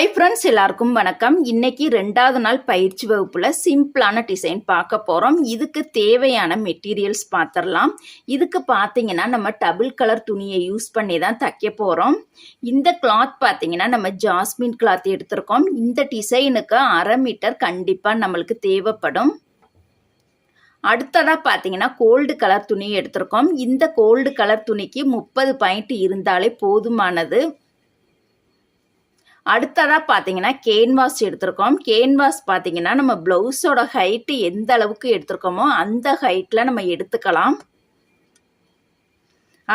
Hi friends, எல்லாருக்கும் வணக்கம். இன்னைக்கு 2வது நாள் பயிற்சி வகுப்புல சிம்பிளான டிசைன் பார்க்க போறோம். இதுக்கு தேவையான மெட்டீரியல்ஸ் பார்த்துடலாம். இதுக்கு பார்த்தீங்கன்னா நம்ம டபுள் கலர் துணியை யூஸ் பண்ணி தான் தைக்க போறோம். இந்த கிளாத் பார்த்தீங்கன்னா நம்ம ஜாஸ்மின் கிளாத் எடுத்திருக்கோம். இந்த டிசைனுக்கு 1/2 மீட்டர் கண்டிப்பா நம்மளுக்கு தேவைப்படும். அடுத்ததா பார்த்தீங்கன்னா கோல்டு கலர் துணி எடுத்திருக்கோம். இந்த கோல்டு கலர் துணிக்கு 30 பாயிண்ட் இருந்தாலே போதுமானது. அடுத்ததா பார்த்தீங்கன்னா கேன்வாஸ் எடுத்திருக்கோம். கேன்வாஸ் பார்த்தீங்கன்னா நம்ம ப்ளவுஸோட ஹைட்டு எந்த அளவுக்கு எடுத்திருக்கோமோ அந்த ஹைட்டில் நம்ம எடுத்துக்கலாம்.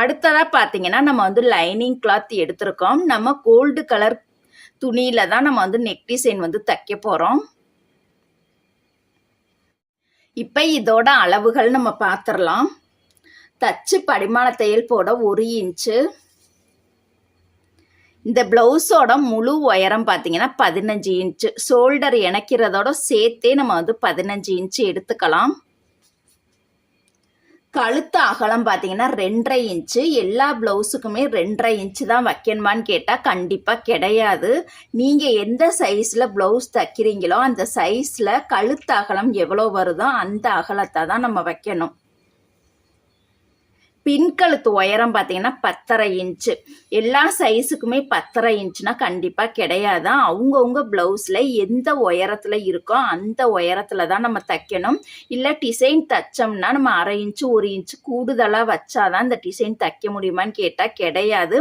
அடுத்ததா பார்த்தீங்கன்னா நம்ம லைனிங் கிளாத் எடுத்திருக்கோம். நம்ம கோல்டு கலர் துணியில தான் நம்ம நெக் டிசைன் தைக்க போகிறோம். இப்போ இதோட அளவுகள் நம்ம பார்த்துடலாம். தச்சு படிமான தையல் போட 1 இன்ச்சு. இந்த ப்ளவுஸோட முழு உயரம் பார்த்தீங்கன்னா 15 இன்ச்சு. ஷோல்டர் இணைக்கிறதோட சேர்த்தே நம்ம 15 இன்ச்சு எடுத்துக்கலாம். கழுத்து அகலம் பார்த்தீங்கன்னா 2.5 இன்ச்சு. எல்லா ப்ளவுஸுக்குமே 2.5 இன்ச்சு தான் வைக்கணுமான்னு கேட்டால் கண்டிப்பாக கிடையாது. நீங்கள் எந்த சைஸில் ப்ளவுஸ் தைக்கிறீங்களோ அந்த சைஸில் கழுத்து அகலம் எவ்வளோ வருதோ அந்த அகலத்தை தான் நம்ம வைக்கணும். பின்கழுத்து உயரம் பார்த்தீங்கன்னா 10.5 இன்ச்சு. எல்லா சைஸுக்குமே 10.5 இன்ச்சுனா கண்டிப்பாக கிடையாது. அவங்கவுங்க ப்ளவுஸில் எந்த உயரத்தில் இருக்கோ அந்த உயரத்தில் தான் நம்ம தைக்கணும். இல்லை டிசைன் தைச்சோம்னா நம்ம 1/2 இன்ச்சு 1 இன்ச்சு கூடுதலாக வச்சாதான் இந்த டிசைன் தைக்க முடியுமான்னு கேட்டால் கிடையாது.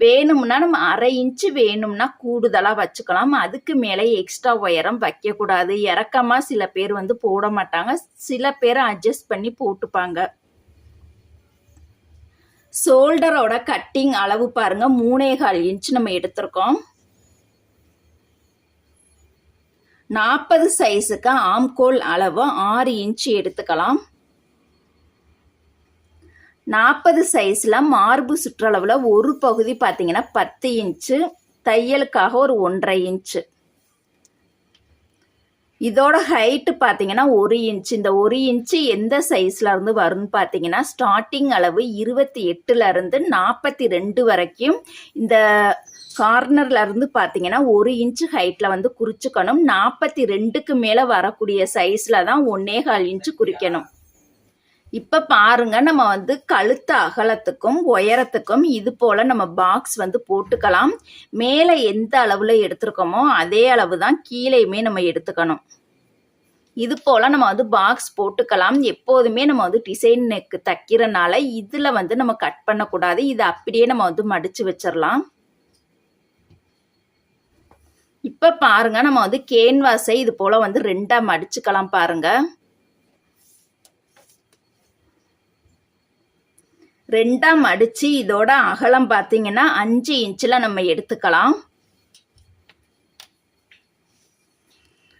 வேணும்னா நம்ம 1/2 இன்ச்சு வேணும்னா கூடுதலாக வச்சுக்கலாம். அதுக்கு மேலே எக்ஸ்ட்ரா உயரம் வைக்கக்கூடாது. இறக்கமாக சில பேர் போட மாட்டாங்க, சில பேர் அட்ஜஸ்ட் பண்ணி போட்டுப்பாங்க. ஷோல்டரோட கட்டிங் அளவு பாருங்க 3.25 இன்ச்சு நம்ம எடுத்திருக்கோம். 40 சைஸுக்கு ஆம்கோல் அளவு 6 இன்ச்சு எடுத்துக்கலாம். 40 சைஸ்ல மார்பு சுற்றளவுல ஒரு பகுதி பார்த்தீங்கன்னா 10 இன்ச்சு, தையலுக்காக ஒரு 1.5 இன்ச்சு. இதோட ஹைட்டு பார்த்தீங்கன்னா 1 இன்ச்சு. இந்த 1 இன்ச்சு எந்த சைஸ்ல இருந்து வரும்னு பார்த்தீங்கன்னா ஸ்டார்டிங் அளவு 28ல இருந்து 42 வரைக்கும் இந்த கார்னர்ல இருந்து பார்த்தீங்கன்னா 1 இன்ச்சு ஹைட்ல குறிச்சுக்கணும். 42க்கு மேலே வரக்கூடிய சைஸ்ல தான் 1.25 இன்ச்சு குறிக்கணும். இப்போ பாருங்க நம்ம கழுத்து அகலத்துக்கும் உயரத்துக்கும் இது போல நம்ம பாக்ஸ் போட்டுக்கலாம். மேலே எந்த அளவுல எடுத்திருக்கோமோ அதே அளவு தான் கீழேயுமே நம்ம எடுத்துக்கணும். இது போல நம்ம பாக்ஸ் போட்டுக்கலாம். எப்போதுமே நம்ம டிசைன் நெக் தைக்கிறனால இதுல நம்ம கட் பண்ணக்கூடாது. இது அப்படியே நம்ம மடிச்சு வச்சிடலாம். இப்ப பாருங்க நம்ம கேன்வாஸை இது போல 2ஆ மடிச்சுக்கலாம். பாருங்க 2ஆ மடிச்சு இதோட அகலம் பார்த்தீங்கன்னா 5 இன்ச்சில் நம்ம எடுத்துக்கலாம்.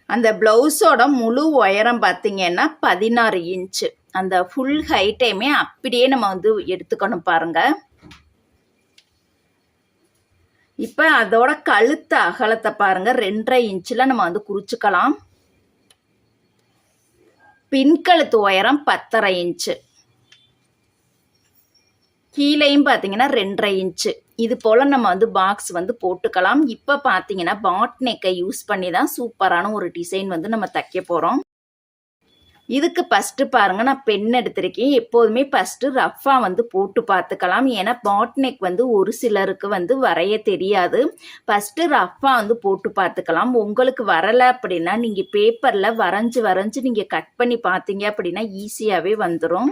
அந்த பிளவுஸோட முழு உயரம் பார்த்தீங்கன்னா 16 இன்ச்சு. அந்த ஃபுல் ஹைட்டையுமே அப்படியே நம்ம எடுத்துக்கணும். பாருங்க இப்போ அதோட கழுத்து அகலத்தை பாருங்க 2.5 இன்ச்சில் நம்ம குறிச்சுக்கலாம். பின்கழுத்து உயரம் 10.5 இன்ச்சு. கீழேயும் பார்த்தீங்கன்னா 2.5 இன்ச்சு. இது போல் நம்ம பாக்ஸ் போட்டுக்கலாம். இப்போ பார்த்தீங்கன்னா பாட் நெக்கை யூஸ் பண்ணி தான் சூப்பரான ஒரு டிசைன் நம்ம தைக்க போகிறோம். இதுக்கு ஃபஸ்ட்டு பாருங்கள் நான் பென் எடுத்திருக்கேன். எப்போதுமே ஃபஸ்ட்டு ரஃப்பாக போட்டு பார்த்துக்கலாம். ஏன்னா பாட் நெக் ஒரு சிலருக்கு வரைய தெரியாது. ஃபஸ்ட்டு ரஃப்பாக போட்டு பார்த்துக்கலாம். உங்களுக்கு வரலை அப்படின்னா நீங்கள் பேப்பரில் வரைஞ்சி நீங்கள் கட் பண்ணி பார்த்தீங்க அப்படின்னா ஈஸியாகவே வந்துடும்.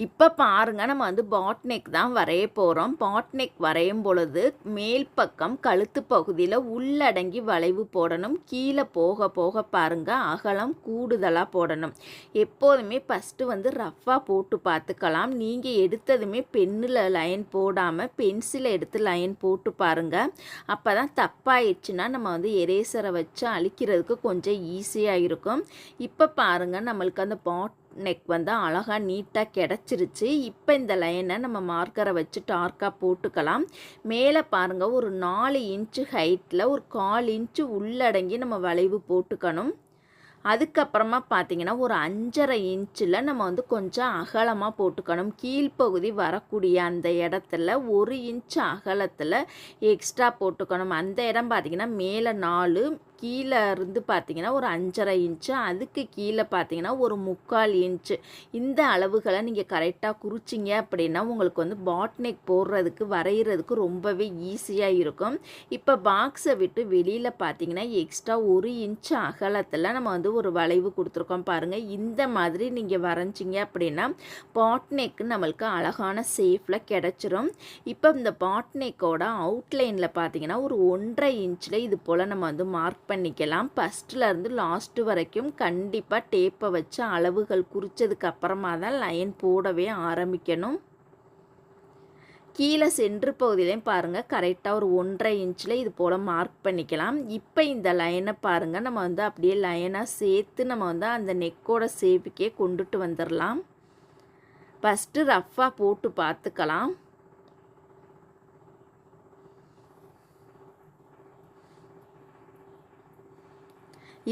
இப்போ பாருங்க நம்ம பாட் நெக் தான் வரைய போகிறோம். பாட் நெக் வரையும் பொழுது மேல் பக்கம் கழுத்து பகுதியில் உள்ளடங்கி வளைவு போடணும். கீழே போக போக பாருங்க அகலம் கூடுதலாக போடணும். எப்போதுமே ஃபஸ்ட்டு ரஃப்பாக போட்டு பார்த்துக்கலாம். நீங்கள் எடுத்ததுமே பென்னில் லைன் போடாமல் பென்சிலை எடுத்து லைன் போட்டு பாருங்கள். அப்போ தான் தப்பாயிடுச்சுன்னா நம்ம எரேசரை வச்சு அழிக்கிறதுக்கு கொஞ்சம் ஈஸியாக இருக்கும். இப்போ பாருங்கள் நம்மளுக்கு அந்த பாட் நெக் அழகாக நீட்டாக கிடச்சிருச்சு. இப்போ இந்த லைனை நம்ம மார்க்கரை வச்சு டார்க்காக போட்டுக்கலாம். மேலே பாருங்கள் ஒரு 4 இன்ச்சு ஹைட்டில் ஒரு 1/4 இன்ச்சு உள்ளடங்கி நம்ம வளைவு போட்டுக்கணும். அதுக்கப்புறமா பார்த்தீங்கன்னா ஒரு 5.5 இன்ச்சில் நம்ம வந்து கொஞ்சம் அகலமாக போட்டுக்கணும். கீழ்ப்பகுதி வரக்கூடிய அந்த இடத்துல 1 இன்ச் அகலத்தில் எக்ஸ்ட்ரா போட்டுக்கணும். அந்த இடம் பார்த்தீங்கன்னா மேலே 4, கீழே இருந்து பார்த்தீங்கன்னா ஒரு 5.5 இன்ச்சு, அதுக்கு கீழே பார்த்தீங்கன்னா ஒரு 3/4 இன்ச்சு. இந்த அளவுகளை நீங்கள் கரெக்டாக குறிச்சிங்க அப்படின்னா உங்களுக்கு வந்து பாட் நெக் போடுறதுக்கு வரைகிறதுக்கு ரொம்பவே ஈஸியாக இருக்கும். இப்போ பாக்ஸை விட்டு வெளியில் பார்த்தீங்கன்னா எக்ஸ்ட்ரா 1 இன்ச்சு அகலத்தில் நம்ம வந்து ஒரு வளைவு கொடுத்துருக்கோம் பாருங்கள். இந்த மாதிரி நீங்கள் வரைஞ்சிங்க அப்படின்னா பாட் நெக்கு நம்மளுக்கு அழகான ஷேப்பில் கிடச்சிரும். இப்போ இந்த பாட் நெக்கோட அவுட்லைனில் பார்த்தீங்கன்னா ஒரு 1.5 இன்ச்சில் இது போல் நம்ம வந்து மார்க் பண்ணிக்கலாம். ஃபஸ்ட்லேருந்து லாஸ்ட்டு வரைக்கும் கண்டிப்பாக டேப்பை வச்சு அளவுகள் குறித்ததுக்கு அப்புறமா தான் லைன் போடவே ஆரம்பிக்கணும். கீழே சென்ட்ரு பகுதியிலையும் பாருங்கள் கரெக்டாக ஒரு 1.5 இன்ச்சில் இது போல் மார்க் பண்ணிக்கலாம். இப்போ இந்த லைனை பாருங்கள் நம்ம வந்து அப்படியே லைனாக சேர்த்து நம்ம வந்து அந்த நெக்கோட ஷேப்புக்கே கொண்டுட்டு வந்துடலாம். ஃபஸ்ட்டு ரஃப்பாக போட்டு பார்த்துக்கலாம்.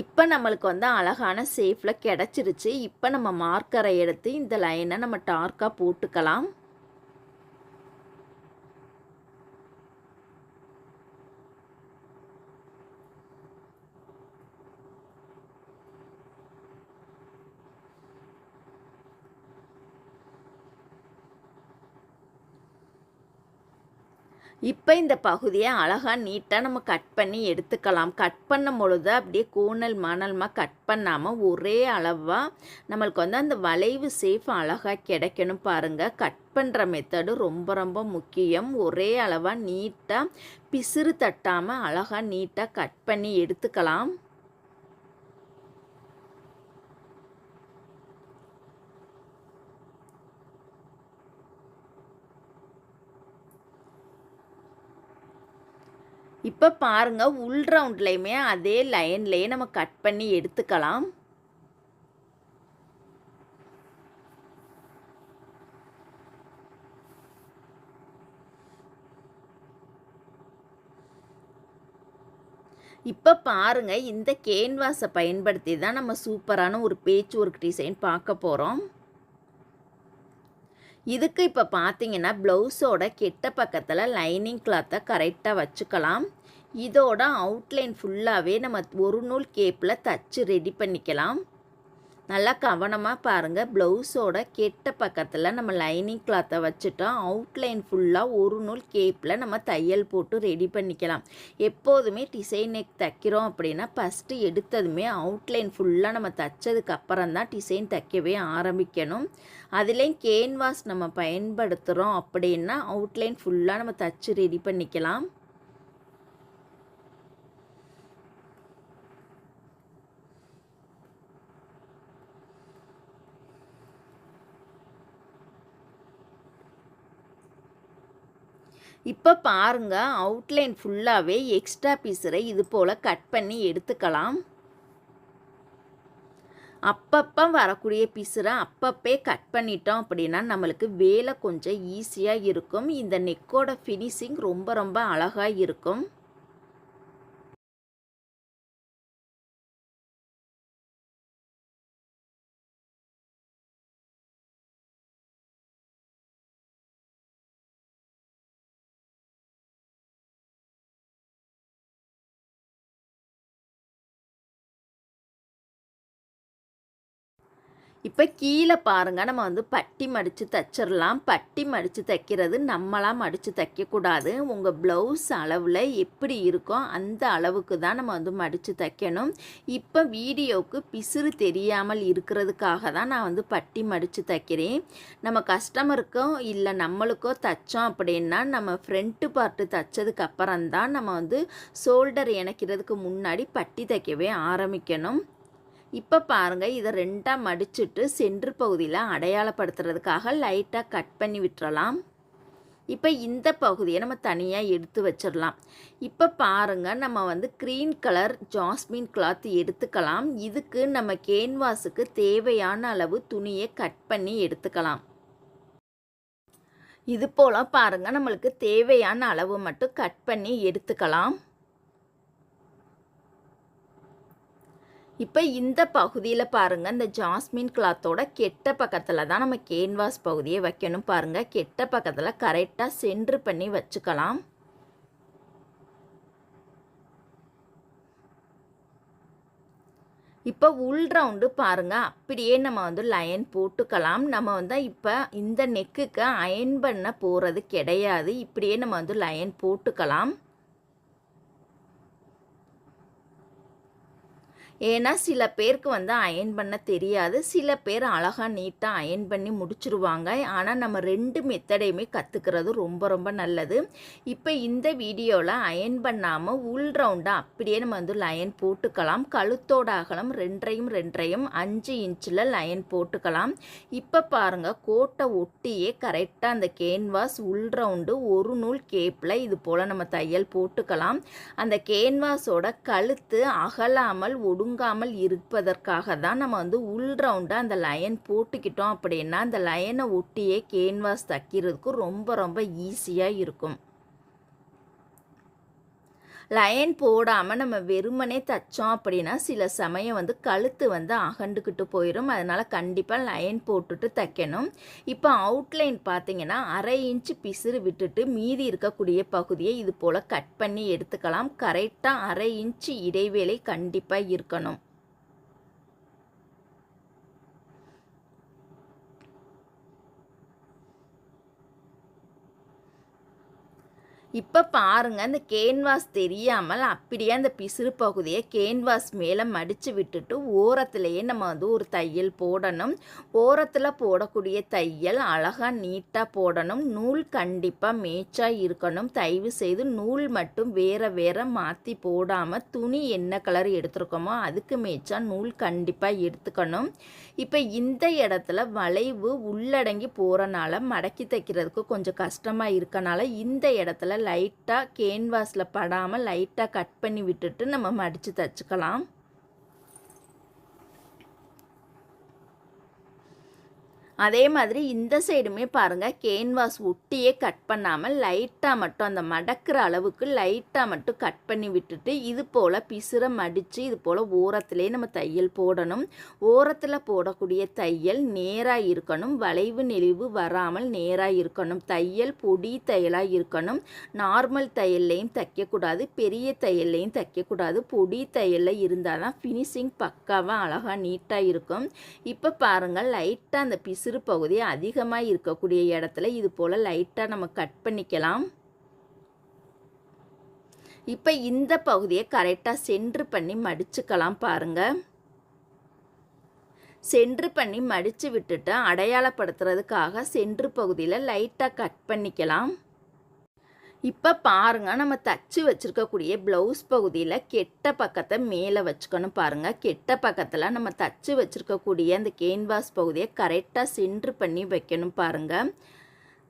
இப்போ நம்மளுக்கு வந்து அழகான ஷேப்பில் கிடச்சிருச்சு. இப்போ நம்ம மார்க்கரை எடுத்து இந்த லைனை நம்ம டார்க்காக போட்டுக்கலாம். இப்போ இந்த பகுதியை அழகாக நீட்டாக நம்ம கட் பண்ணி எடுத்துக்கலாம். கட் பண்ணும் பொழுது அப்படியே கோணல் மணல்மாக கட் பண்ணாமல் ஒரே அளவாக நம்மளுக்கு வந்து அந்த வளைவு ஷேப் அழகாக கிடைக்கணும் பாருங்கள். கட் பண்ணுற மெத்தடு ரொம்ப ரொம்ப முக்கியம். ஒரே அளவாக நீட்டாக பிசுறு தட்டாமல் அழகாக நீட்டாக கட் பண்ணி எடுத்துக்கலாம். இப்போ பாருங்கள் உள் ரவுண்ட்லேயுமே அதே லைன்லேயே நம்ம கட் பண்ணி எடுத்துக்கலாம். இப்போ பாருங்கள் இந்த கேன்வாஸை பயன்படுத்தி தான் நம்ம சூப்பரான ஒரு பேட்ச் ஒர்க் டிசைன் பார்க்க போகிறோம். இதுக்கு இப்போ பார்த்தீங்கன்னா ப்ளவுஸோட கெட்ட பக்கத்தில் லைனிங் கிளாத்தை கரெக்டாக வச்சுக்கலாம். இதோட அவுட்லைன் ஃபுல்லாகவே நம்ம ஒரு நூல் கேப்பில் தச்சு ரெடி பண்ணிக்கலாம். நல்லா கவனமாக பாருங்கள். ப்ளவுஸோட கெட்ட பக்கத்தில் நம்ம லைனிங் கிளாத்தை வச்சுட்டோம். அவுட்லைன் ஃபுல்லாக ஒரு நூல் கேப்பில் நம்ம தையல் போட்டு ரெடி பண்ணிக்கலாம். எப்போதுமே டிசைன் நெக் தைக்கிறோம் அப்படின்னா ஃபஸ்ட்டு எடுத்ததுமே அவுட்லைன் ஃபுல்லாக நம்ம தைச்சதுக்கு அப்புறம் தான் டிசைன் தைக்கவே ஆரம்பிக்கணும். அதுலேயும் கேன்வாஸ் நம்ம பயன்படுத்துகிறோம் அப்படின்னா அவுட்லைன் ஃபுல்லாக நம்ம தச்சு ரெடி பண்ணிக்கலாம். இப்போ பாருங்கள் அவுட்லைன் ஃபுல்லாகவே எக்ஸ்ட்ரா பீஸரை இது போல் கட் பண்ணி எடுத்துக்கலாம். அப்பப்போ வரக்கூடிய பீஸரை அப்பப்பே கட் பண்ணிட்டோம் அப்படின்னா நம்மளுக்கு வேலை கொஞ்சம் ஈஸியாக இருக்கும். இந்த நெக்கோட ஃபினிஷிங் ரொம்ப ரொம்ப அழகாக இருக்கும். இப்போ கீழே பாருங்கள் நம்ம வந்து பட்டி மடித்து தைச்சிடலாம். பட்டி மடித்து தைக்கிறது நம்மளாம் மடித்து தைக்கக்கூடாது. உங்கள் ப்ளவுஸ் அளவில் எப்படி இருக்கோ அந்த அளவுக்கு தான் நம்ம வந்து மடித்து தைக்கணும். இப்போ வீடியோவுக்கு பிசுறு தெரியாமல் இருக்கிறதுக்காக தான் நான் வந்து பட்டி மடித்து தைக்கிறேன். நம்ம கஸ்டமருக்கோ இல்லை நம்மளுக்கோ தைச்சோம் அப்படின்னா நம்ம ஃப்ரண்ட்டு பார்ட்டு தைச்சதுக்கு அப்புறம் தான் நம்ம வந்து ஷோல்டர் இணைக்கிறதுக்கு முன்னாடி பட்டி தைக்கவே ஆரம்பிக்கணும். இப்போ பாருங்கள் இதை ரெண்டாக மடிச்சுட்டு சென்ட்ரு பகுதியில் அடையாளப்படுத்துறதுக்காக லைட்டாக கட் பண்ணி விட்டுறலாம். இப்போ இந்த பகுதியை நம்ம தனியாக எடுத்து வச்சிடலாம். இப்போ பாருங்கள் நம்ம வந்து க்ரீன் கலர் ஜாஸ்மின் கிளாத் எடுத்துக்கலாம். இதுக்கு நம்ம கேன்வாஸுக்கு தேவையான அளவு துணியை கட் பண்ணி எடுத்துக்கலாம். இது போல் பாருங்கள் நம்மளுக்கு தேவையான அளவு மட்டும் கட் பண்ணி எடுத்துக்கலாம். இப்போ இந்த பகுதியில் பாருங்கள், இந்த ஜாஸ்மின் கிளாத்தோட கெட்ட பக்கத்தில் தான் நம்ம கேன்வாஸ் பகுதியை வைக்கணும். பாருங்கள், கெட்ட பக்கத்தில் கரெக்டாக சென்ட்ரு பண்ணி வச்சுக்கலாம். இப்போ உள் ரவுண்டு பாருங்கள், அப்படியே நம்ம வந்து லைன் போட்டுக்கலாம். நம்ம வந்து இப்போ இந்த நெக்குக்கு அயன் பண்ண போகிறது கிடையாது. இப்படியே நம்ம வந்து லைன் போட்டுக்கலாம். ஏன்னா சில பேருக்கு வந்து அயன் பண்ண தெரியாது. சில பேர் அழகாக நீட்டாக அயன் பண்ணி முடிச்சிருவாங்க. ஆனால் நம்ம 2 மெத்தடையுமே கற்றுக்கிறது ரொம்ப ரொம்ப நல்லது. இப்போ இந்த வீடியோவில் அயன் பண்ணாமல் உள் ரவுண்டாக அப்படியே நம்ம வந்து லைன் போட்டுக்கலாம். கழுத்தோட அகலம் 2.5 5 இன்ச்சில் லைன் போட்டுக்கலாம். இப்போ பாருங்கள், கோட்டை ஒட்டியே கரெக்டாக அந்த கேன்வாஸ் உள் ரவுண்டு ஒரு நூல் கேப்பில் இது போல் நம்ம தையல் போட்டுக்கலாம். அந்த கேன்வாஸோட கழுத்து அகலாமல் ஒடுங்காமல் இருப்பதற்காக தான் நம்ம வந்து உள் ரவுண்டாக அந்த லைன் போட்டுக்கிட்டோம் அப்படின்னா அந்த லைனை ஒட்டியே கேன்வாஸ் தைக்கிறதுக்கு ரொம்ப ரொம்ப ஈஸியாக இருக்கும். லைன் போடாமல் நம்ம வெறுமனே தைச்சோம் அப்படின்னா சில சமயம் வந்து கழுத்து வந்து அகண்டுக்கிட்டு போயிடும். அதனால் கண்டிப்பாக லைன் போட்டுட்டு தைக்கணும். இப்போ அவுட்லைன் பார்த்தீங்கன்னா 1/2 இன்ச்சு பிசுறு விட்டுட்டு மீதி இருக்கக்கூடிய பகுதியை இது போல் கட் பண்ணி எடுத்துக்கலாம். கரெக்டாக 1/2 இன்ச்சு இடைவேளை கண்டிப்பாக இருக்கணும். இப்போ பாருங்கள், அந்த கேன்வாஸ் தெரியாமல் அப்படியே அந்த பிசுறு பகுதியை கேன்வாஸ் மேலே மடித்து விட்டுட்டு ஓரத்துலேயே நம்ம வந்து ஒரு தையல் போடணும். ஓரத்தில் போடக்கூடிய தையல் அழகாக நீட்டாக போடணும். நூல் கண்டிப்பாக மேட்சாக இருக்கணும். தயவு செய்து நூல் மட்டும் வேறு மாற்றி போடாமல் துணி என்ன கலர் எடுத்துருக்கோமோ அதுக்கு மேட்சாக நூல் கண்டிப்பாக எடுத்துக்கணும். இப்போ இந்த இடத்துல வளைவு உள்ளடங்கி போகிறனால மடக்கி தைக்கிறதுக்கு கொஞ்சம் கஷ்டமாக இருக்கனால இந்த இடத்துல லைட்டாக கேன்வாஸில் படாமல் லைட்டாக கட் பண்ணி விட்டுட்டு நம்ம மடித்து தைச்சிக்கலாம். அதே மாதிரி இந்த சைடுமே பாருங்கள், கேன்வாஸ் ஒட்டியே கட் பண்ணாமல் லைட்டாக மட்டும் அந்த மடக்கிற அளவுக்கு லைட்டாக மட்டும் கட் பண்ணி விட்டுட்டு இது போல் பிசுரை மடித்து இது போல் ஓரத்துலேயே நம்ம தையல் போடணும். ஓரத்தில் போடக்கூடிய தையல் நேராக இருக்கணும். வளைவு நெளிவு வராமல் நேராக இருக்கணும். தையல் பொடி தையலாக இருக்கணும். நார்மல் தையல்லையும் தைக்கக்கூடாது, பெரிய தையல்லையும் தைக்கக்கூடாது. பொடி தையலில் இருந்தால் தான் ஃபினிஷிங் பக்காவாக அழகாக நீட்டாக இருக்கும். இப்போ பாருங்கள், லைட்டாக அந்த சிறு பகுதி அதிகமாக இருக்கக்கூடிய இடத்துல இது போல் லைட்டாக நம்ம கட் பண்ணிக்கலாம். இப்போ இந்த பகுதியை கரெக்டாக சென்ட்ரு பண்ணி மடிச்சுக்கலாம். பாருங்கள், சென்ட்ரு பண்ணி மடித்து விட்டுட்டு அடையாளப்படுத்துறதுக்காக சென்ட்ரு பகுதியில் லைட்டாக கட் பண்ணிக்கலாம். இப்போ பாருங்கள், நம்ம தச்சு வச்சுருக்கக்கூடிய ப்ளவுஸ் பகுதியில் கெட்ட பக்கத்தை மேலே வச்சுக்கணும். பாருங்கள், கெட்ட பக்கத்தில் நம்ம தச்சு வச்சுருக்கக்கூடிய அந்த கேன்வாஸ் பகுதியை கரெக்டாக சென்ட்ரு பண்ணி வைக்கணும். பாருங்கள்,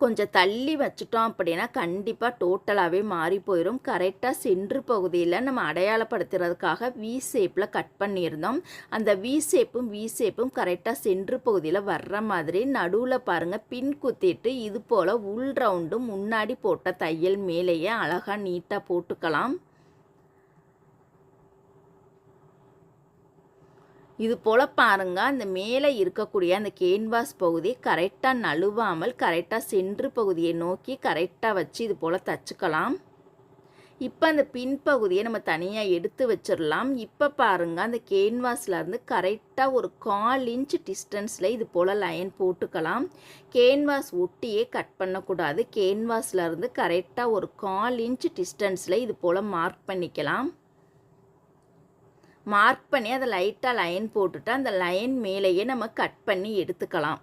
கொஞ்சம் தள்ளி வச்சுட்டோம் அப்படின்னா கண்டிப்பாக டோட்டலாகவே மாறி போயிடும். கரெக்டாக சென்ட்ரு பகுதியில் நம்ம அடையாளப்படுத்துறதுக்காக வி ஷேப்பில் கட் பண்ணியிருந்தோம். அந்த வி ஷேப்பும் கரெக்டாக சென்ட்ரு பகுதியில் வர்ற மாதிரி நடுவில் பாருங்கள் பின் குத்திட்டு இது போல் உள் ரவுண்டும் முன்னாடி போட்ட தையல் மேலேயே அழகாக நீட்டாக போட்டுக்கலாம். இது போல் பாருங்கள், அந்த மேலே இருக்கக்கூடிய அந்த கேன்வாஸ் பகுதி கரெக்டாக நழுவாமல் கரெக்டாக சென்ட்ரு பகுதியை நோக்கி கரெக்டாக வச்சு இது போல் தச்சுக்கலாம். இப்போ அந்த பின்பகுதியை நம்ம தனியாக எடுத்து வச்சிடலாம். இப்போ பாருங்கள், அந்த கேன்வாஸ்லேருந்து கரெக்டாக ஒரு 1/4 இன்ச் டிஸ்டன்ஸில் இது போல் லைன் போட்டுக்கலாம். கேன்வாஸ் ஒட்டியே கட் பண்ணக்கூடாது. கேன்வாஸ்லேருந்து கரெக்டாக ஒரு 1/4 இன்ச் டிஸ்டன்ஸில் இது போல் மார்க் பண்ணிக்கலாம். மார்க் பண்ணி அதை லைட்டாக லைன் போட்டுட்டு அந்த லைன் மேலேயே நம்ம கட் பண்ணி எடுத்துக்கலாம்.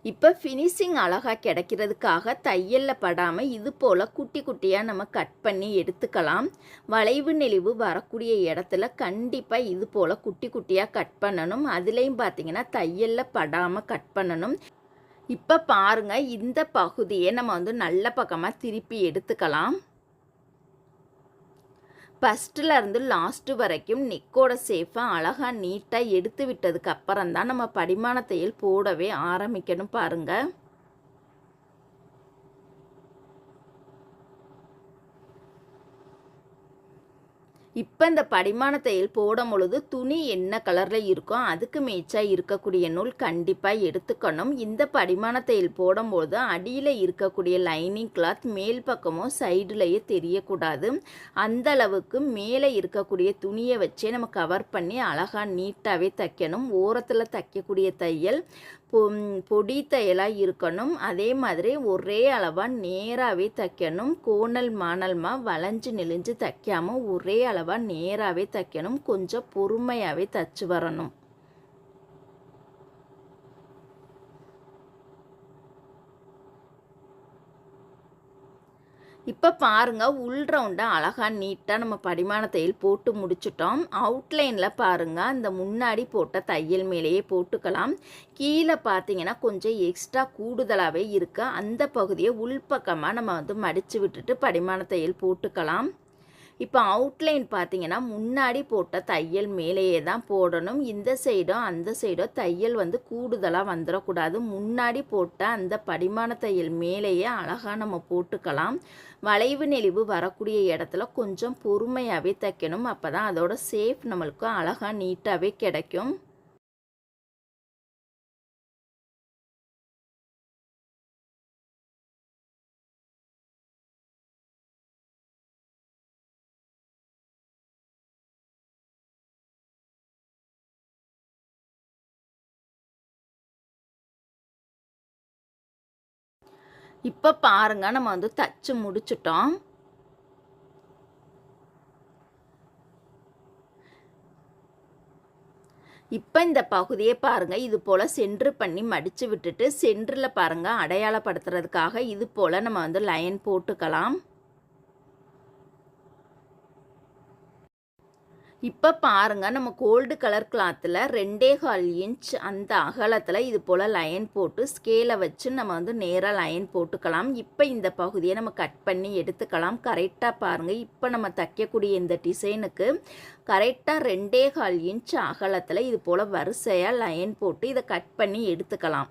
இப்போ ஃபினிஷிங் அழகாக கிடைக்கிறதுக்காக தையலில் படாமல் இது போல் குட்டி குட்டியாக நம்ம கட் பண்ணி எடுத்துக்கலாம். வளைவு நெளிவு வரக்கூடிய இடத்துல கண்டிப்பாக இது போல் குட்டி குட்டியாக கட் பண்ணணும். அதுலேயும் பார்த்திங்கன்னா தையலில் படாமல் கட் பண்ணணும். இப்போ பாருங்கள், இந்த பகுதியை நம்ம வந்து நல்ல பக்கமாக திருப்பி எடுத்துக்கலாம். ஃபஸ்ட்டில் இருந்து லாஸ்ட்டு வரைக்கும் நெக்கோட ஷேப்பை அழகாக நீட்டாக எடுத்து விட்டதுக்கு அப்புறம் தான் நம்ம படிமான தையல் போடவே ஆரம்பிக்கணும் பாருங்கள். இப்போ இந்த படிமான தையல் போடும் பொழுது துணி என்ன கலரில் இருக்கோ அதுக்கு மேட்சாக இருக்கக்கூடிய நூல் கண்டிப்பாக எடுத்துக்கணும். இந்த படிமான தையல் போடும்போது அடியில் இருக்கக்கூடிய லைனிங் கிளாத் மேல் பக்கமும் சைடுலேயே தெரியக்கூடாது. அந்த அளவுக்கு மேலே இருக்கக்கூடிய துணியை வச்சே நம்ம கவர் பண்ணி அழகாக நீட்டாகவே தைக்கணும். ஓரத்தில் தைக்கக்கூடிய தையல் பொடி தையலாக இருக்கணும். அதே மாதிரி ஒரே அளவாக நேராகவே தைக்கணும். கோணல் மானல்மாக வளைஞ்சு நெளிஞ்சு தைக்காமல் ஒரே அளவாக நேராகவே தைக்கணும். கொஞ்சம் பொறுமையாகவே தைச்சு வரணும். இப்போ பாருங்கள், உள் ரவுண்டாக அழகாக நீட்டாக நம்ம படிமான தையல் போட்டு முடிச்சிட்டோம். அவுட்லைனில் பாருங்கள், அந்த முன்னாடி போட்ட தையல் மேலேயே போட்டுக்கலாம். கீழே பார்த்தீங்கன்னா கொஞ்சம் எக்ஸ்ட்ரா கூடுதலாகவே இருக்குது. அந்த பகுதியை உள்பக்கமாக நம்ம மடித்து விட்டுட்டு படிமான தையல் போட்டுக்கலாம். இப்போ அவுட்லைன் பார்த்தீங்கன்னா முன்னாடி போட்ட தையல் மேலேயே தான் போடணும். இந்த சைடோ அந்த சைடோ தையல் கூடுதலாக வந்துடக்கூடாது. முன்னாடி போட்ட அந்த படிமான தையல் மேலேயே அழகாக நம்ம போட்டுக்கலாம். வளைவு நெளிவு வரக்கூடிய இடத்துல கொஞ்சம் பொறுமையாகவே தைக்கணும். அப்போ தான் அதோட ஷேப் நம்மளுக்கு அழகாக நீட்டாகவே கிடைக்கும். இப்போ பாருங்க, நம்ம தச்சு முடிச்சிட்டோம். இப்போ இந்த பகுதியை பாருங்கள், இது போல் சென்ட்ரு பண்ணி மடித்து விட்டுட்டு சென்டரில் பாருங்கள் அடையாளப்படுத்துறதுக்காக இது போல் நம்ம லைன் போட்டுக்கலாம். இப்போ பாருங்கள், நம்ம கோல்டு கலர் கிளாத்தில் 2.25 இன்ச் அந்த அகலத்தில் இது போல் லைன் போட்டு ஸ்கேலை வச்சு நம்ம நேராக லைன் போட்டுக்கலாம். இப்போ இந்த பகுதியை நம்ம கட் பண்ணி எடுத்துக்கலாம். கரெக்டாக பாருங்கள், இப்போ நம்ம தைக்கக்கூடிய இந்த டிசைனுக்கு கரெக்டாக 2.25 இன்ச் அகலத்தில் இது போல் வரிசையாக லைன் போட்டு இதை கட் பண்ணி எடுத்துக்கலாம்.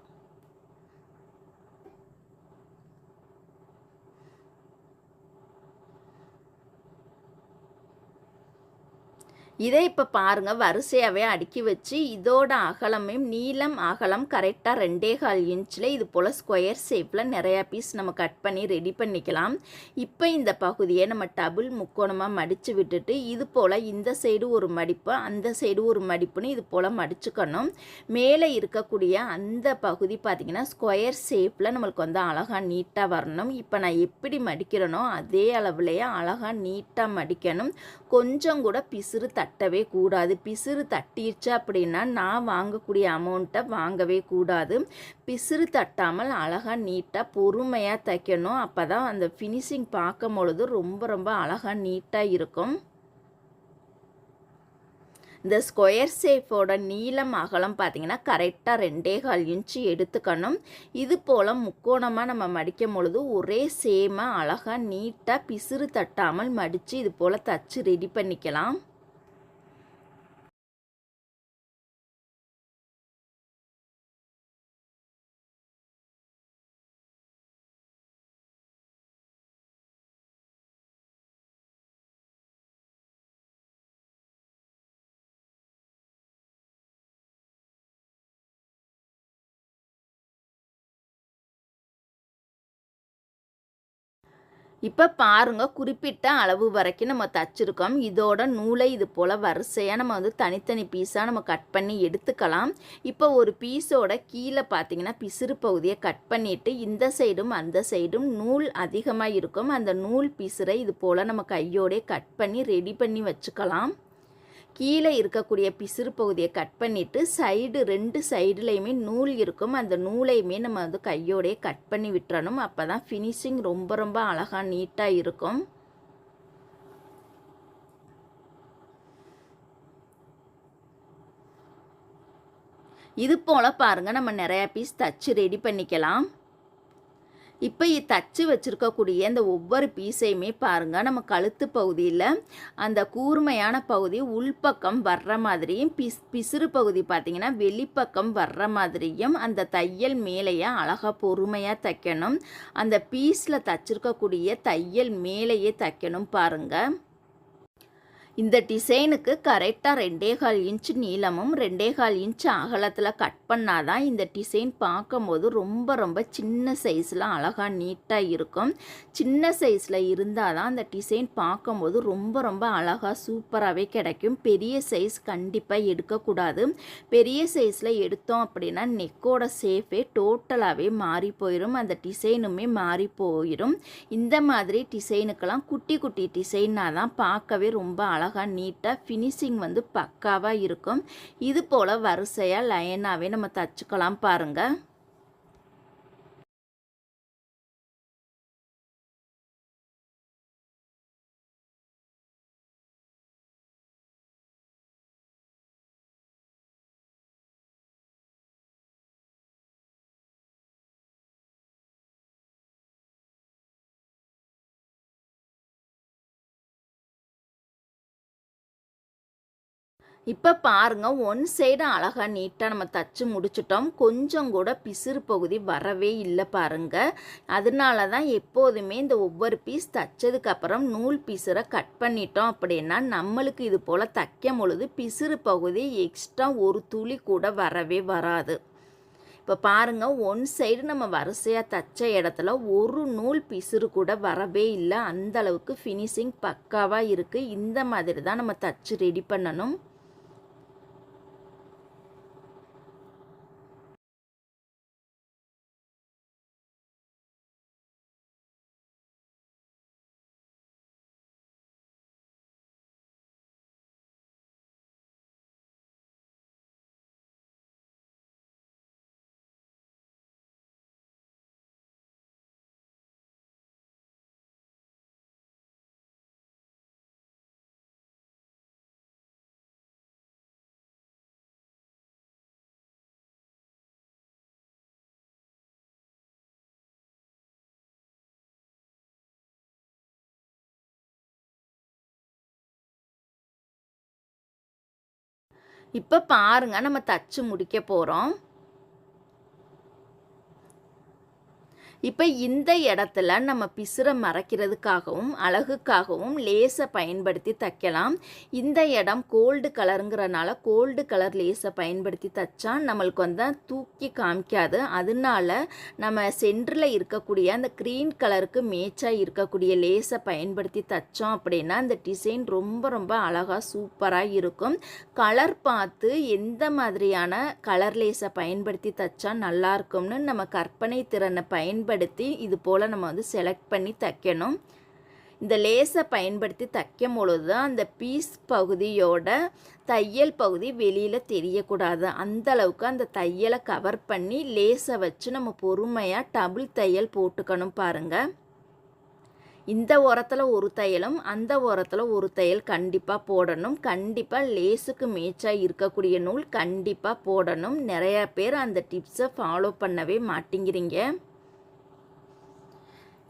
இதை இப்போ பாருங்கள், வரிசையாகவே அடுக்கி வச்சு இதோட அகலமையும் நீளம் அகலம் கரெக்டாக 2.25 இன்ச்சில் இது போல் ஸ்கொயர் ஷேப்பில் நிறையா பீஸ் நம்ம கட் பண்ணி ரெடி பண்ணிக்கலாம். இப்போ இந்த பகுதியை நம்ம டபுள் முக்கோணமாக மடித்து விட்டுட்டு இது போல் இந்த சைடு ஒரு மடிப்பு அந்த சைடு ஒரு மடிப்புன்னு இது போல் மடிச்சுக்கணும். மேலே இருக்கக்கூடிய அந்த பகுதி பார்த்திங்கன்னா ஸ்கொயர் ஷேப்பில் நம்மளுக்கு அழகாக நீட்டாக வரணும். இப்போ நான் எப்படி மடிக்கிறேனோ அதே அளவுலேயே அழகாக நீட்டாக மடிக்கணும். கொஞ்சம் கூட பிசுறு தட்டவே கூடாது. பிசுறு தட்டிடுச்சு அப்படின்னா நான் வாங்கக்கூடிய அமௌண்ட்டை வாங்கவே கூடாது. பிசுறு தட்டாமல் அழகாக நீட்டாக பொறுமையாக தைக்கணும். அப்போ தான் அந்த ஃபினிஷிங் பார்க்கும் பொழுது ரொம்ப ரொம்ப அழகாக நீட்டாக இருக்கும். இந்த ஸ்கொயர் ஷேப்போட நீளம் அகலம் பார்த்திங்கன்னா கரெக்டாக 2.25 இன்ச்சு எடுத்துக்கணும். இது போல் முக்கோணமாக நம்ம மடிக்கும் பொழுது ஒரே சேமாக அழகாக நீட்டாக பிசுறு தட்டாமல் மடித்து இது போல் தச்சு ரெடி பண்ணிக்கலாம். இப்போ பாருங்கள், குறிப்பிட்ட அளவு வரைக்கும் நம்ம தச்சுருக்கோம். இதோட நூலை இது போல் வரிசையாக நம்ம தனித்தனி பீஸாக நம்ம கட் பண்ணி எடுத்துக்கலாம். இப்போ ஒரு பீஸோட கீழே பார்த்தீங்கன்னா பிசுறு பகுதியை கட் பண்ணிவிட்டு இந்த சைடும் அந்த சைடும் நூல் அதிகமாக இருக்கும். அந்த நூல் பிசுரை இது போல் நம்ம கையோடே கட் பண்ணி ரெடி பண்ணி வச்சுக்கலாம். கீழே இருக்கக்கூடிய பிசுறு பகுதியை கட் பண்ணிவிட்டு சைடு 2 சைடுலேயுமே நூல் இருக்கும். அந்த நூலையுமே நம்ம கையோடையே கட் பண்ணி விட்டுறணும். அப்போ தான் ஃபினிஷிங் ரொம்ப ரொம்ப அழகாக நீட்டாக இருக்கும். இது போல் பாருங்கள், நம்ம நிறையா பீஸ் தச்சு ரெடி பண்ணிக்கலாம். இப்போ தச்சு வச்சுருக்கக்கூடிய அந்த ஒவ்வொரு பீஸையுமே பாருங்கள், நம்ம கழுத்து பகுதியில் அந்த கூர்மையான பகுதி உள்பக்கம் வர்ற மாதிரியும், பிசுறு பகுதி பார்த்திங்கன்னா வெளிப்பக்கம் வர்ற மாதிரியும் அந்த தையல் மேலேயே அழகாக பொறுமையாக தைக்கணும். அந்த பீஸில் தச்சுருக்கக்கூடிய தையல் மேலேயே தைக்கணும் பாருங்கள். இந்த டிசைனுக்கு கரெக்டாக 2.25 இன்ச் நீளமும் 2.25 இன்ச் அகலத்தில் கட் பண்ணாதான் இந்த டிசைன் பார்க்கும்போது ரொம்ப ரொம்ப சின்ன சைஸில் அழகாக நீட்டாக இருக்கும். சின்ன சைஸில் இருந்தால் தான் அந்த டிசைன் பார்க்கும்போது ரொம்ப ரொம்ப அழகாக சூப்பராகவே கிடைக்கும். பெரிய சைஸ் கண்டிப்பாக எடுக்கக்கூடாது. பெரிய சைஸில் எடுத்தோம் அப்படின்னா நெக்கோட ஷேப்பே டோட்டலாகவே மாறி போயிடும். அந்த டிசைனுமே மாறி போயிடும். இந்த மாதிரி டிசைனுக்கெல்லாம் குட்டி குட்டி டிசைனாக தான் பார்க்கவே ரொம்ப அழகாக நீட்டாக ஃபினிஷிங் வந்து பக்காவாக இருக்கும். இது போல் வரிசையாக லைனாகவே நம்ம தச்சுக்கலாம் பாருங்கள். இப்போ பாருங்கள், ஒன் சைடு அழகாக நீட்டாக நம்ம தச்சு முடிச்சிட்டோம். கொஞ்சம் கூட பிசுறு பகுதி வரவே இல்லை பாருங்கள். அதனால தான் எப்போதுமே இந்த ஒவ்வொரு பீஸ் தைச்சதுக்கப்புறம் நூல் பிசுரை கட் பண்ணிட்டோம் அப்படின்னா நம்மளுக்கு இது போல் தைக்கும் பொழுது பிசுறு பகுதி எக்ஸ்ட்ரா ஒரு துளி கூட வரவே வராது. இப்போ பாருங்கள், ஒன் சைடு நம்ம வரிசையாக தைச்ச இடத்துல ஒரு நூல் பிசுறு கூட வரவே இல்லை. அந்தளவுக்கு ஃபினிஷிங் பக்காவாக இருக்குது. இந்த மாதிரி தான் நம்ம தச்சு ரெடி பண்ணணும். இப்போ பாருங்கள், நம்ம தச்சு முடிக்க போகிறோம். இப்போ இந்த இடத்துல நம்ம பிசுரை மறைக்கிறதுக்காகவும் அழகுக்காகவும் லேஸை பயன்படுத்தி தைக்கலாம். இந்த இடம் கோல்டு கலருங்கிறனால கோல்டு கலர் லேஸை பயன்படுத்தி தைச்சா நம்மளுக்கு வந்து தூக்கி காமிக்காது. அதனால நம்ம சென்டரில் இருக்கக்கூடிய அந்த க்ரீன் கலருக்கு மேட்சாக இருக்கக்கூடிய லேஸை பயன்படுத்தி தைச்சோம் அப்படின்னா அந்த டிசைன் ரொம்ப ரொம்ப அழகாக சூப்பராக இருக்கும். கலர் பார்த்து எந்த மாதிரியான கலர் லேஸை பயன்படுத்தி தைச்சா நல்லாயிருக்கும்னு நம்ம கற்பனை திறனை பயன்படுத்தி இது போல் நம்ம வந்து செலக்ட் பண்ணி தைக்கணும். இந்த லேஸை பயன்படுத்தி தைக்கும் பொழுது தான் அந்த பீஸ் பகுதியோட தையல் பகுதி வெளியில் தெரியக்கூடாது. அந்தளவுக்கு அந்த தையலை கவர் பண்ணி லேஸை வச்சு நம்ம பொறுமையாக டபுள் தையல் போட்டுக்கணும் பாருங்கள். இந்த ஓரத்தில் ஒரு தையலும் அந்த ஓரத்தில் ஒரு தையல் கண்டிப்பாக போடணும். கண்டிப்பாக லேஸுக்கு மேட்சாக இருக்கக்கூடிய நூல் கண்டிப்பாக போடணும். நிறையா பேர் அந்த டிப்ஸை ஃபாலோ பண்ணவே மாட்டேங்கிறீங்க.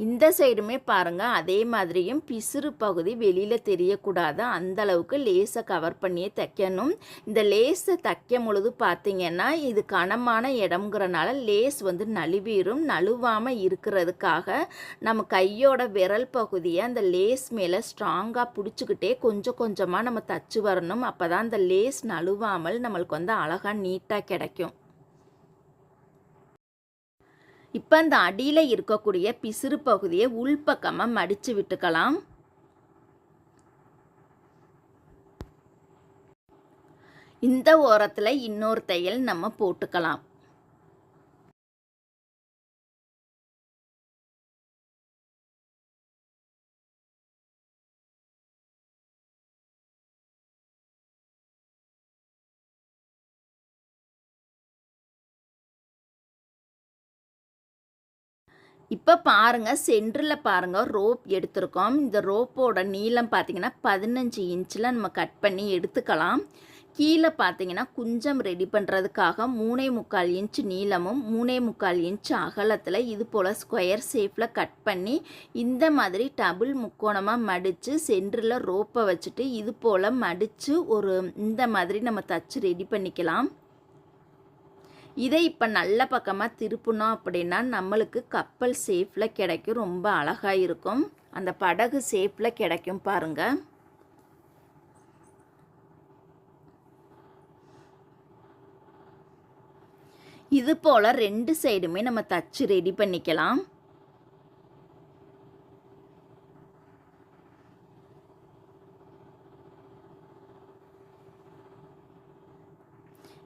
இந்த சைடுமே பாருங்கள், அதே மாதிரியும் பிசுறு பகுதி வெளியில் தெரியக்கூடாது. அந்தளவுக்கு லேஸை கவர் பண்ணியே தைக்கணும். இந்த லேஸை தைக்கும் பொழுது பார்த்திங்கன்னா இது கனமான இடம்ங்கிறனால லேஸ் வந்து நழுவிடும். நழுவாமல் இருக்கிறதுக்காக நம்ம கையோட விரல் பகுதியை அந்த லேஸ் மேலே ஸ்ட்ராங்காக பிடிச்சிக்கிட்டே கொஞ்சம் கொஞ்சமாக நம்ம தச்சு வரணும். அப்போ தான் அந்த லேஸ் நழுவாமல் நம்மளுக்கு வந்து அழகாக நீட்டாக கிடைக்கும். இப்போ அந்த அடியில் இருக்கக்கூடிய பிசுறு பகுதியை உள்பக்கமாக மடித்து விட்டுக்கலாம். இந்த ஓரத்தில் இன்னொரு தையல் நம்ம போட்டுக்கலாம். இப்போ பாருங்கள், சென்டரில் பாருங்கள் ரோப் எடுத்திருக்கோம். இந்த ரோப்போட நீளம் பார்த்திங்கன்னா 15 இன்ச்சில் நம்ம கட் பண்ணி எடுத்துக்கலாம். கீழே பார்த்தீங்கன்னா குஞ்சம் ரெடி பண்ணுறதுக்காக 3.25 இன்ச் நீளமும் 3.25 இன்ச் அகலத்தில் இது போல் ஸ்கொயர் ஷேப்பில் கட் பண்ணி இந்த மாதிரி டபுள் முக்கோணமாக மடித்து சென்டரில் ரோப்பை வச்சுட்டு இது போல் மடித்து இந்த மாதிரி நம்ம தச்சு ரெடி பண்ணிக்கலாம். இதை இப்போ நல்ல பக்கமாக திருப்பினோம் அப்படின்னா நம்மளுக்கு கப்பல் ஷேப்பில் கிடைக்கும். ரொம்ப அழகாக இருக்கும். அந்த படகு ஷேப்பில் கிடைக்கும் பாருங்கள். இது போல் 2 சைடுமே நம்ம தச்சு ரெடி பண்ணிக்கலாம்.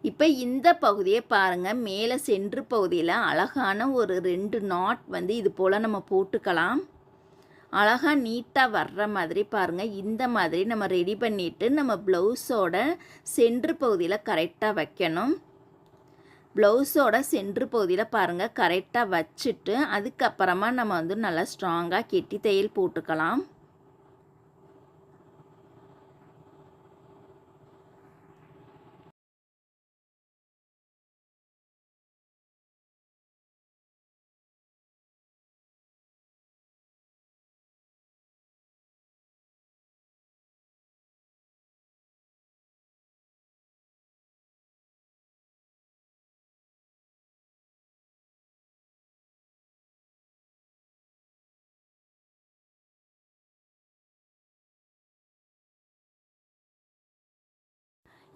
இப்போ இந்த பகுதியை பாருங்கள். மேலே சென்ட்ரு பகுதியில் அழகான ஒரு 2 நாட் வந்து இது போல் நம்ம போட்டுக்கலாம். அழகாக நீட்டாக வர்ற மாதிரி பாருங்கள். இந்த மாதிரி நம்ம ரெடி பண்ணிவிட்டு நம்ம ப்ளவுஸோட சென்ட்ரு பகுதியில் கரெக்டாக வைக்கணும். ப்ளவுஸோட சென்ட்ரு பகுதியில் பாருங்கள் கரெக்டாக வச்சுட்டு அதுக்கப்புறமா நம்ம வந்து நல்லா ஸ்ட்ராங்காக கெட்டி தையல் போட்டுக்கலாம்.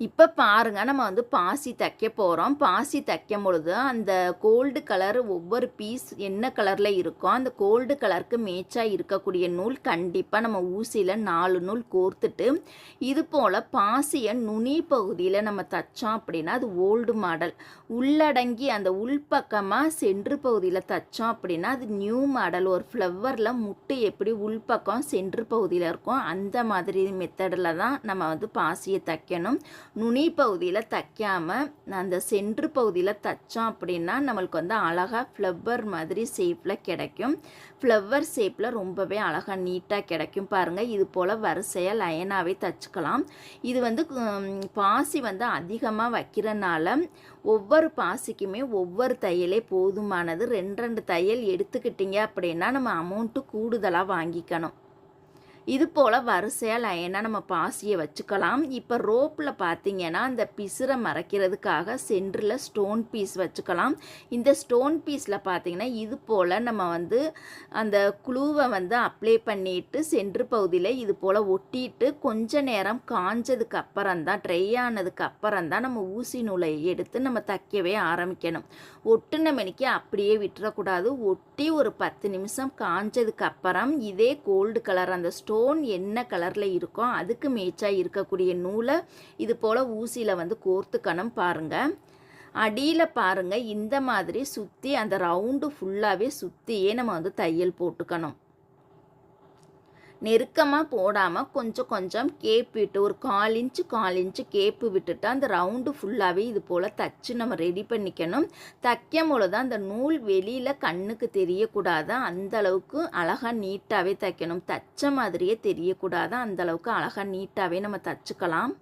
இப்போ பாருங்கள் நம்ம வந்து பாசி தைக்க போகிறோம். பாசி தைக்கும் பொழுது அந்த கோல்டு கலர் ஒவ்வொரு பீஸ் என்ன கலரில் இருக்கோ அந்த கோல்டு கலருக்கு மேட்சாக இருக்கக்கூடிய நூல் கண்டிப்பாக நம்ம ஊசியில் 4 நூல் கோர்த்துட்டு இது போல் பாசியை நுனி பகுதியில் நம்ம தைச்சோம் அப்படின்னா அது ஓல்டு மாடல். உள்ளடங்கி அந்த உள்பக்கமாக சென்ட்ரு பகுதியில் தைச்சோம் அப்படின்னா அது நியூ மாடல். ஒரு ஃப்ளவரில் முட்டை எப்படி உள்பக்கம் சென்ட்ரு பகுதியில் இருக்கும் அந்த மாதிரி மெத்தடில் தான் நம்ம வந்து பாசியை தைக்கணும். நுனி பகுதியில் தைக்காமல் அந்த சென்ட்ரு பகுதியில் தைச்சோம் அப்படின்னா நம்மளுக்கு வந்து அழகாக ஃப்ளவர் மாதிரி ஷேப்பில் கிடைக்கும். ஃப்ளவர் ஷேப்பில் ரொம்பவே அழகாக நீட்டாக கிடைக்கும் பாருங்கள். இது போல் வரிசையாக லைனாகவே தைச்சிக்கலாம். இது வந்து பாசி வந்து அதிகமாக வைக்கிறனால ஒவ்வொரு பாசிக்குமே ஒவ்வொரு தையலே போதுமானது. 2 தையல் எடுத்துக்கிட்டிங்க அப்படின்னா நம்ம அமௌண்ட்டு கூடுதலாக வாங்கிக்கணும். இது போல் வரிசையாக லைனாக நம்ம பாசியை வச்சுக்கலாம். இப்போ ரோப்பில் பார்த்தீங்கன்னா அந்த பிசுரை மறைக்கிறதுக்காக சென்டரில் ஸ்டோன் பீஸ் வச்சுக்கலாம். இந்த ஸ்டோன் பீஸில் பார்த்தீங்கன்னா இது போல் நம்ம வந்து அந்த குளூவை வந்து அப்ளை பண்ணிவிட்டு சென்ட்ரு பகுதியில் இது போல் ஒட்டிட்டு கொஞ்ச நேரம் காஞ்சதுக்கு அப்புறம் தான் ட்ரை ஆனதுக்கு அப்புறம் தான் நம்ம ஊசி நூலை எடுத்து நம்ம தைக்கவே ஆரம்பிக்கணும். ஒட்டுன மணிக்கு அப்படியே விட்டுறக்கூடாது. ஒட்டி ஒரு 10 நிமிஷம் காஞ்சதுக்கு அப்புறம் இதே கோல்டு கலர் அந்த ஸ்டோன் என்ன கலரில் இருக்கோ அதுக்கு மேட்சாக இருக்கக்கூடிய நூலை இது போல் ஊசியில் வந்து கோர்த்துக்கணும் பாருங்கள். அடியில் பாருங்கள் இந்த மாதிரி சுற்றி அந்த ரவுண்டு ஃபுல்லாகவே சுற்றியே நம்ம வந்து தையல் போட்டுக்கணும். நெருக்கமாக போடாமல் கொஞ்சம் கொஞ்சம் கேப் விட்டு ஒரு 1/4 இன்ச்சு கேப்பு விட்டுட்டு அந்த ரவுண்டு ஃபுல்லாகவே இது போல் தச்சு நம்ம ரெடி பண்ணிக்கணும். தைக்கும் பொழுது அந்த நூல் வெளியில் கண்ணுக்கு தெரியக்கூடாது. அந்தளவுக்கு அழகாக நீட்டாகவே தைக்கணும். தைச்ச மாதிரியே தெரியக்கூடாது. அந்தளவுக்கு அழகாக நீட்டாகவே நம்ம தச்சுக்கலாம்.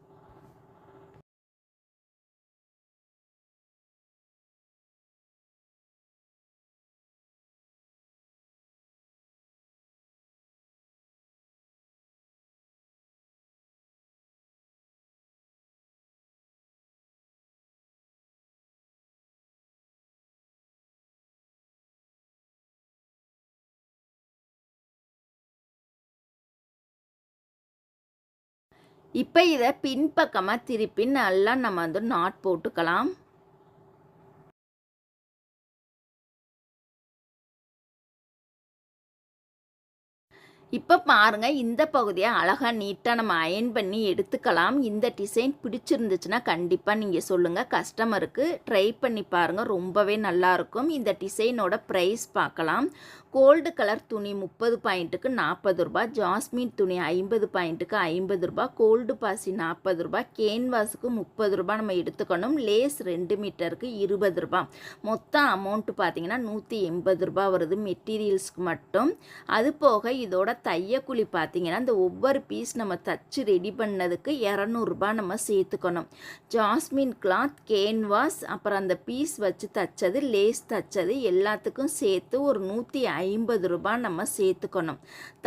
இப்போ இதை பின்பக்கமாக திருப்பி நல்லா நம்ம வந்து நாட் போட்டுக்கலாம். இப்போ பாருங்கள் இந்த பகுதியை அழகாக நீட்டாக நம்ம அயன் பண்ணி எடுத்துக்கலாம். இந்த டிசைன் பிடிச்சிருந்துச்சுன்னா கண்டிப்பாக நீங்கள் சொல்லுங்கள். கஸ்டமருக்கு ட்ரை பண்ணி பாருங்கள். ரொம்பவே நல்லாயிருக்கும். இந்த டிசைனோட ப்ரைஸ் பார்க்கலாம். கோல்டு கலர் துணி 30 பாயிண்ட்டுக்கு 40 ரூபாய், ஜாஸ்மின் துணி 50 பாயிண்ட்டுக்கு 50 ரூபாய், கோல்டு பாசி 40 ரூபாய், கேன்வாஸுக்கு 30 ரூபாய் நம்ம எடுத்துக்கணும். லேஸ் 2 மீட்டருக்கு 20 ரூபாய். மொத்தம் அமௌண்ட்டு பார்த்தீங்கன்னா 180 ரூபாய் வருது மெட்டீரியல்ஸ்க்கு மட்டும். அது போக இதோட தையக்கூலி பார்த்தீங்கன்னா இந்த ஒவ்வொரு பீஸ் நம்ம தச்சு ரெடி பண்ணதுக்கு 200 ரூபாய் நம்ம சேர்த்துக்கணும். ஜாஸ்மின் கிளாத், கேன்வாஸ், அப்புறம் அந்த பீஸ் வச்சு தச்சது, லேஸ் தச்சது எல்லாத்துக்கும் சேர்த்து ஒரு 150 ரூபாய் நம்ம சேர்த்துக்கணும்.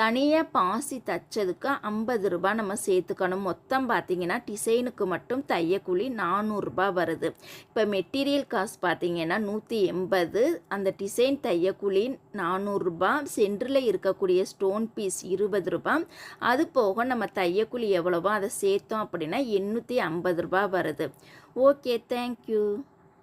தனியாக பாசி தச்சதுக்கு 50 ரூபாய் நம்ம சேர்த்துக்கணும். மொத்தம் பார்த்தீங்கன்னா டிசைனுக்கு மட்டும் தையக்கூலி 400 ரூபாய் வருது. இப்போ மெட்டீரியல் காஸ்ட் பார்த்தீங்கன்னா 180, அந்த டிசைன் தையக்கூலி 400 ரூபாய், சென்டரில் இருக்கக்கூடிய ஸ்டோன் பீஸ் 20 ரூபாய். அது போக நம்ம தையக்கூலி எவ்வளவோ அதை சேர்த்தோம் அப்படின்னா 850 ரூபாய் வருது. Okay, thank you.